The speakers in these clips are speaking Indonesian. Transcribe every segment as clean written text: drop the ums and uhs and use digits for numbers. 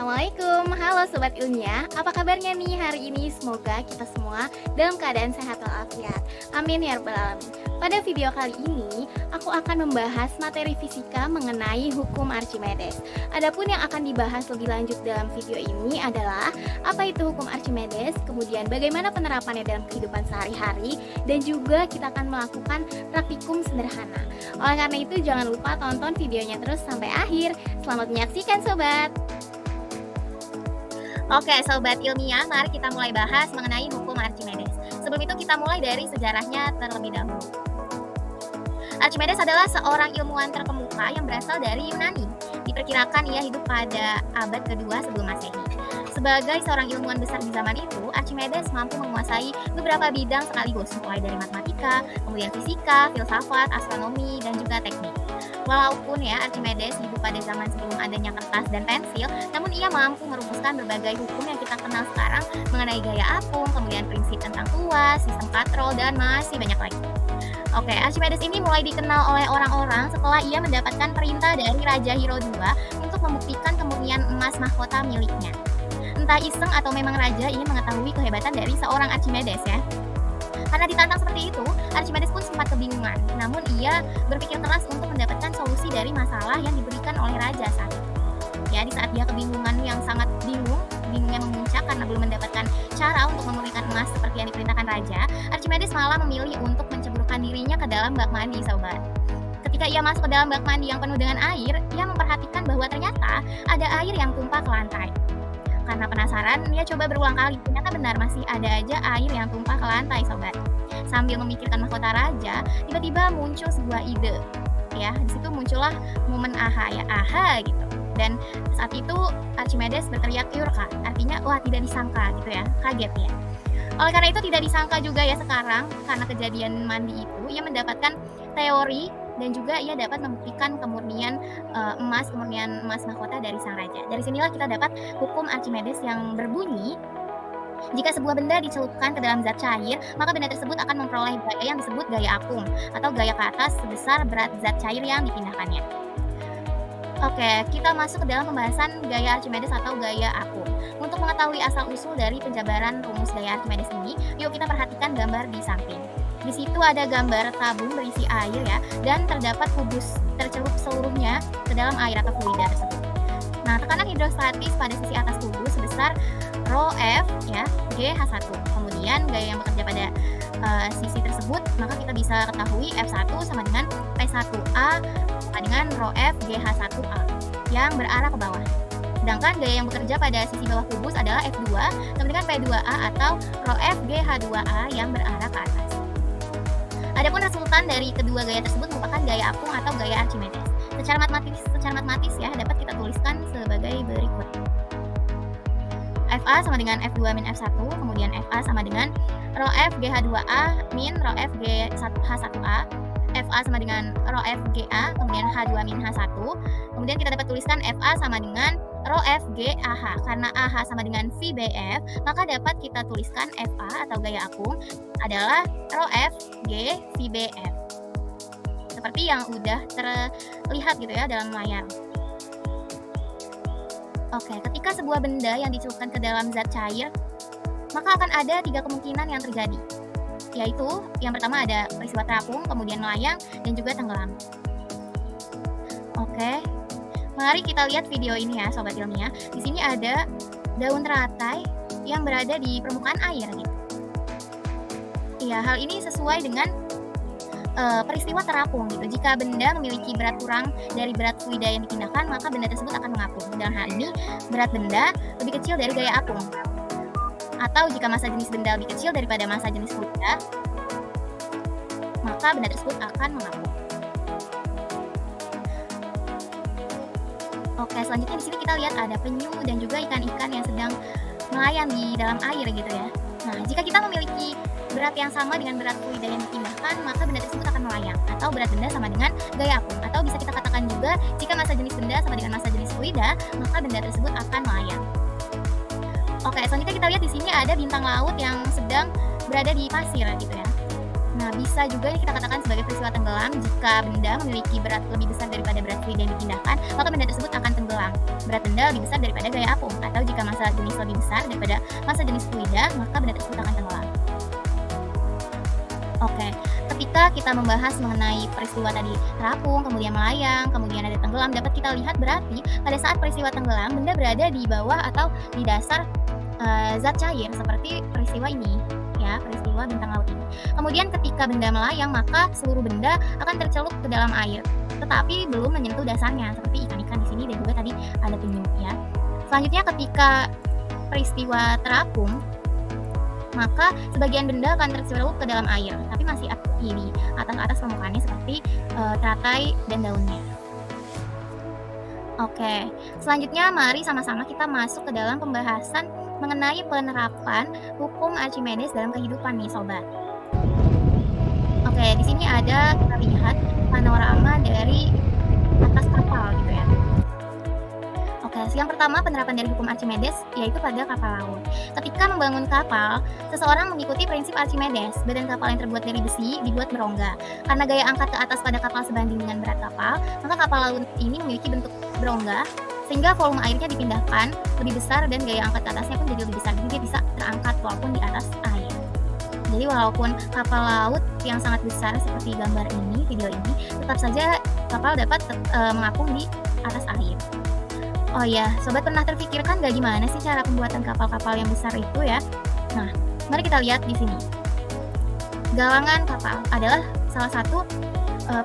Assalamualaikum, halo Sobat Ilmiah. Apa kabarnya nih hari ini? Semoga kita semua dalam keadaan sehat walafiat. Amin ya rabbal alamin. Pada video kali ini, aku akan membahas materi fisika mengenai hukum Archimedes. Adapun yang akan dibahas lebih lanjut dalam video ini adalah apa itu hukum Archimedes, kemudian bagaimana penerapannya dalam kehidupan sehari-hari, dan juga kita akan melakukan praktikum sederhana. Oleh karena itu, jangan lupa tonton videonya terus sampai akhir. Selamat menyaksikan Sobat! Oke, Sobat Ilmiah, mari kita mulai bahas mengenai hukum Archimedes. Sebelum itu kita mulai dari sejarahnya terlebih dahulu. Archimedes adalah seorang ilmuwan terkemuka yang berasal dari Yunani. Diperkirakan ia hidup pada abad kedua sebelum Masehi. Sebagai seorang ilmuwan besar di zaman itu, Archimedes mampu menguasai beberapa bidang sekaligus, mulai dari matematika, kemudian fisika, filsafat, astronomi, dan juga teknik. Walaupun Archimedes hidup pada zaman sebelum adanya kertas dan pensil, namun ia mampu merumuskan berbagai hukum yang kita kenal sekarang mengenai gaya apung, kemudian prinsip tentang tuas, sistem katrol, dan masih banyak lagi. Oke, Archimedes ini mulai dikenal oleh orang-orang setelah ia mendapatkan perintah dari Raja Hero II untuk membuktikan kemurnian emas mahkota miliknya. Entah iseng atau memang raja ingin mengetahui kehebatan dari seorang Archimedes ya. Karena ditantang seperti itu, Archimedes pun sempat kebingungan. Namun ia berpikir keras untuk mendapatkan solusi dari masalah yang diberikan oleh raja saat itu. Ya, di saat dia kebingungan yang sangat bingungnya memuncak karena belum mendapatkan cara untuk memurnikan emas seperti yang diperintahkan raja, Archimedes malah memilih untuk menceburkan dirinya ke dalam bak mandi, sobat. Ketika ia masuk ke dalam bak mandi yang penuh dengan air, ia memperhatikan bahwa ternyata ada air yang tumpah ke lantai. Karena penasaran, dia coba berulang kali. Ternyata benar masih ada aja air yang tumpah ke lantai, sobat. Sambil memikirkan mahkota raja, tiba-tiba muncul sebuah ide. Ya, di situ muncullah momen aha gitu. Dan saat itu Archimedes berteriak eureka, artinya wah tidak disangka gitu ya, kaget ya. Oleh karena itu tidak disangka juga ya sekarang karena kejadian mandi itu ia mendapatkan teori dan juga ia dapat membuktikan kemurnian emas mahkota dari sang raja. Dari sinilah kita dapat hukum Archimedes yang berbunyi jika sebuah benda dicelupkan ke dalam zat cair, maka benda tersebut akan memperoleh gaya yang disebut gaya apung atau gaya ke atas sebesar berat zat cair yang dipindahkannya. Oke, kita masuk ke dalam pembahasan gaya Archimedes atau gaya apung. Untuk mengetahui asal-usul dari penjabaran rumus gaya Archimedes ini, yuk kita perhatikan gambar di samping. Di situ ada gambar tabung berisi air ya, dan terdapat kubus tercelup seluruhnya ke dalam air atau fluida tersebut. Nah, tekanan hidrostatis pada sisi atas kubus sebesar rho F ya, GH1. Kemudian gaya yang bekerja pada sisi tersebut, maka kita bisa ketahui F1 sama dengan P1A sama dengan rho F GH1A yang berarah ke bawah. Sedangkan gaya yang bekerja pada sisi bawah kubus adalah F2 sama dengan P2A atau rho F GH2A yang berarah ke atas. Adapun resultan dari kedua gaya tersebut merupakan gaya apung atau gaya Archimedes. Secara matematis ya dapat kita tuliskan sebagai berikut. FA sama dengan F2 min F1, kemudian FA sama dengan rho F GH2A min rho F H1A, FA sama dengan rho F GA, kemudian H2 min H1, kemudian kita dapat tuliskan FA sama dengan rho F GAH. Karena AH sama dengan VBF, maka dapat kita tuliskan FA atau gaya apung adalah rho F G VBF. Seperti yang udah terlihat gitu ya dalam layar. Oke, ketika sebuah benda yang dicelupkan ke dalam zat cair, maka akan ada 3 kemungkinan yang terjadi. Yaitu, yang pertama ada peristiwa terapung, kemudian melayang, dan juga tenggelam. Oke, mari kita lihat video ini ya, Sobat Ilmiah. Di sini ada daun teratai yang berada di permukaan air gitu. Iya, hal ini sesuai dengan peristiwa terapung gitu. Jika benda memiliki berat kurang dari berat fluida yang dipindahkan, maka benda tersebut akan mengapung. Dalam hal ini, berat benda lebih kecil dari gaya apung. Atau jika massa jenis benda lebih kecil daripada massa jenis fluida, maka benda tersebut akan mengapung. Oke, selanjutnya di sini kita lihat ada penyu dan juga ikan-ikan yang sedang melayang di dalam air gitu ya. Nah, jika kita memiliki berat yang sama dengan berat fluida yang dipindahkan, maka benda tersebut akan melayang atau berat benda sama dengan gaya apung. Atau bisa kita katakan juga jika massa jenis benda sama dengan massa jenis fluida, maka benda tersebut akan melayang. Oke, selanjutnya kita lihat di sini ada bintang laut yang sedang berada di pasir gitu ya. Nah, bisa juga kita katakan sebagai peristiwa tenggelam jika benda memiliki berat lebih besar daripada berat fluida yang dipindahkan, maka benda tersebut akan tenggelam. berat benda lebih besar daripada gaya apung, atau jika massa jenis lebih besar daripada massa jenis fluida, maka benda tersebut akan tenggelam. Oke, ketika kita membahas mengenai peristiwa tadi terapung, kemudian melayang, kemudian ada tenggelam, dapat kita lihat berarti pada saat peristiwa tenggelam, benda berada di bawah atau di dasar zat cair seperti peristiwa ini, ya, peristiwa bintang laut ini. Kemudian ketika benda melayang, maka seluruh benda akan tercelup ke dalam air, tetapi belum menyentuh dasarnya, seperti ikan-ikan di sini dan juga tadi ada penyu, ya. Selanjutnya ketika peristiwa terapung, maka sebagian benda akan tercelup ke dalam air, tapi masih di atas permukaannya seperti teratai dan daunnya. Oke, selanjutnya mari sama-sama kita masuk ke dalam pembahasan mengenai penerapan hukum Archimedes dalam kehidupan nih sobat. Oke, di sini ada kita lihat panorama dari atas kapal gitu ya. Oke, yang pertama penerapan dari hukum Archimedes yaitu pada kapal laut. Ketika membangun kapal, seseorang mengikuti prinsip Archimedes. Badan kapal yang terbuat dari besi dibuat berongga. Karena gaya angkat ke atas pada kapal sebanding dengan berat kapal, maka kapal laut ini memiliki bentuk berongga sehingga volume airnya dipindahkan lebih besar dan gaya angkat ke atasnya pun jadi lebih besar. Jadi dia bisa terangkat walaupun di atas air. Jadi walaupun kapal laut yang sangat besar seperti gambar ini, video ini, tetap saja kapal dapat mengapung di atas air. Oh ya, sobat pernah terpikirkan gak gimana sih cara pembuatan kapal-kapal yang besar itu ya? Nah, mari kita lihat di sini. Galangan kapal adalah salah satu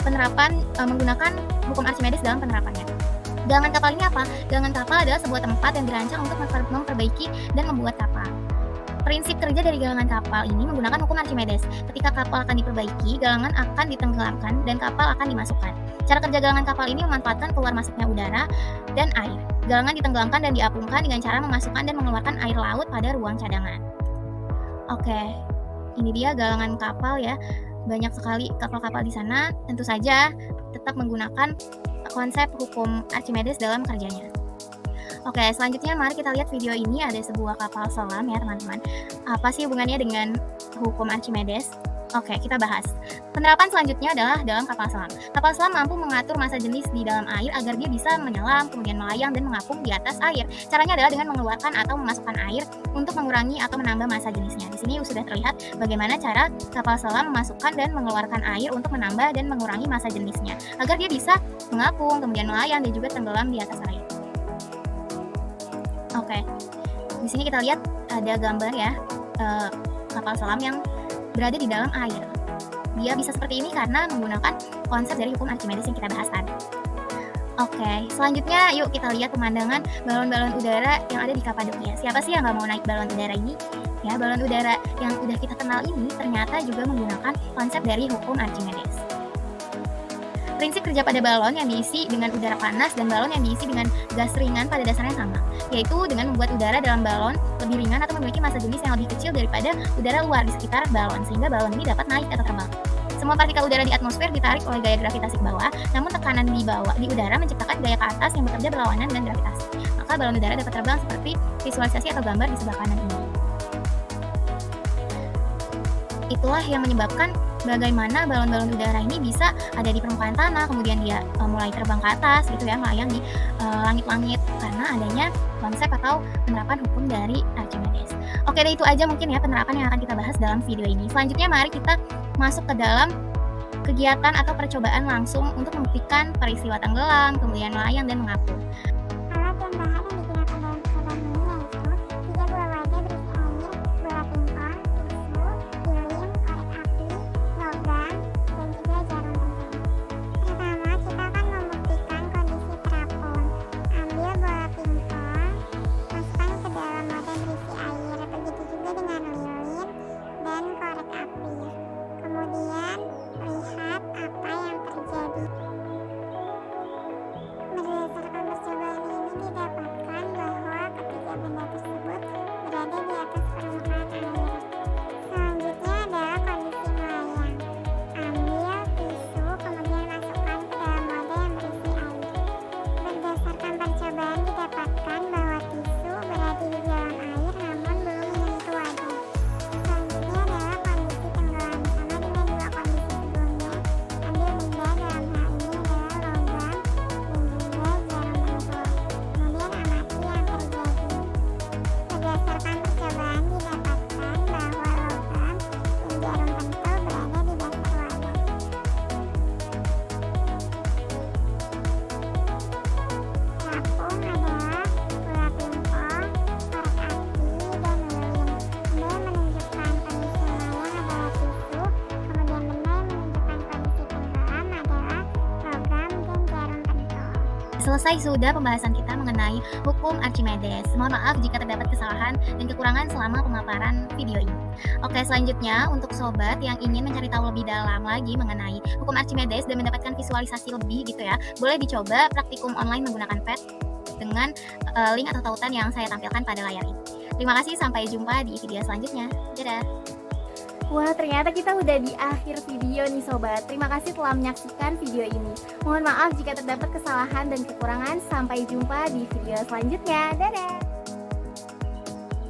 penerapan menggunakan hukum Archimedes dalam penerapannya. Galangan kapal ini apa? Galangan kapal adalah sebuah tempat yang dirancang untuk memperbaiki dan membuat kapal. Prinsip kerja dari galangan kapal ini menggunakan hukum Archimedes. Ketika kapal akan diperbaiki, galangan akan ditenggelamkan dan kapal akan dimasukkan. Cara kerja galangan kapal ini memanfaatkan keluar masuknya udara dan air. Galangan ditenggelamkan dan diapungkan dengan cara memasukkan dan mengeluarkan air laut pada ruang cadangan. Oke, ini dia galangan kapal ya. Banyak sekali kapal-kapal di sana. Tentu saja tetap menggunakan konsep hukum Archimedes dalam kerjanya. Oke, selanjutnya mari kita lihat video ini. Ada sebuah kapal selam ya teman-teman. Apa sih hubungannya dengan hukum Archimedes? Oke, kita bahas. Penerapan selanjutnya adalah dalam kapal selam. Kapal selam mampu mengatur massa jenis di dalam air agar dia bisa menyelam, kemudian melayang dan mengapung di atas air. Caranya adalah dengan mengeluarkan atau memasukkan air untuk mengurangi atau menambah massa jenisnya. Di sini sudah terlihat bagaimana cara kapal selam memasukkan dan mengeluarkan air untuk menambah dan mengurangi massa jenisnya agar dia bisa mengapung, kemudian melayang dan juga tenggelam di atas air. Oke, di sini kita lihat ada gambar ya kapal selam yang berada di dalam air. Dia bisa seperti ini karena menggunakan konsep dari hukum Archimedes yang kita bahas tadi. Oke, selanjutnya yuk kita lihat pemandangan balon-balon udara yang ada di Kapadokia. Siapa sih yang nggak mau naik balon udara ini? Ya, balon udara yang udah kita kenal ini ternyata juga menggunakan konsep dari hukum Archimedes. Prinsip kerja pada balon yang diisi dengan udara panas dan balon yang diisi dengan gas ringan pada dasarnya sama, yaitu dengan membuat udara dalam balon lebih ringan atau memiliki massa jenis yang lebih kecil daripada udara luar di sekitar balon, sehingga balon ini dapat naik atau terbang. Semua partikel udara di atmosfer ditarik oleh gaya gravitasi ke bawah, namun tekanan di udara menciptakan gaya ke atas yang bekerja berlawanan dengan gravitasi. Maka balon udara dapat terbang seperti visualisasi atau gambar di sebelah kanan ini. Itulah yang menyebabkan bagaimana balon-balon udara ini bisa ada di permukaan tanah, kemudian dia mulai terbang ke atas gitu ya, melayang di langit-langit karena adanya konsep atau penerapan hukum dari Archimedes. Oke, itu aja mungkin ya penerapan yang akan kita bahas dalam video ini. Selanjutnya mari kita masuk ke dalam kegiatan atau percobaan langsung untuk membuktikan peristiwa tenggelam, kemudian melayang dan mengapung. Alat dan bahan yang digunakan dalam percobaan ini yaitu 3 buah wadah berisi air, bola pingpong, tisu, lilin, korek api, logam, dan juga jarum penting. Pertama, kita akan membuktikan kondisi terapung. Ambil bola pingpong, masukkan ke dalam wadah berisi air, begitu juga dengan lilin dan korek api. Kemudian, lihat apa yang terjadi. Berdasarkan percobaan selesai sudah pembahasan kita mengenai hukum Archimedes. Mohon maaf jika terdapat kesalahan dan kekurangan selama pemaparan video ini. Oke, selanjutnya untuk sobat yang ingin mencari tahu lebih dalam lagi mengenai hukum Archimedes dan mendapatkan visualisasi lebih gitu ya, boleh dicoba praktikum online menggunakan pet dengan link atau tautan yang saya tampilkan pada layar ini. Terima kasih, sampai jumpa di video selanjutnya. Dadah. Wah, ternyata kita udah di akhir video nih sobat. Terima kasih telah menyaksikan video ini. Mohon maaf jika terdapat kesalahan dan kekurangan. Sampai jumpa di video selanjutnya. Dadah.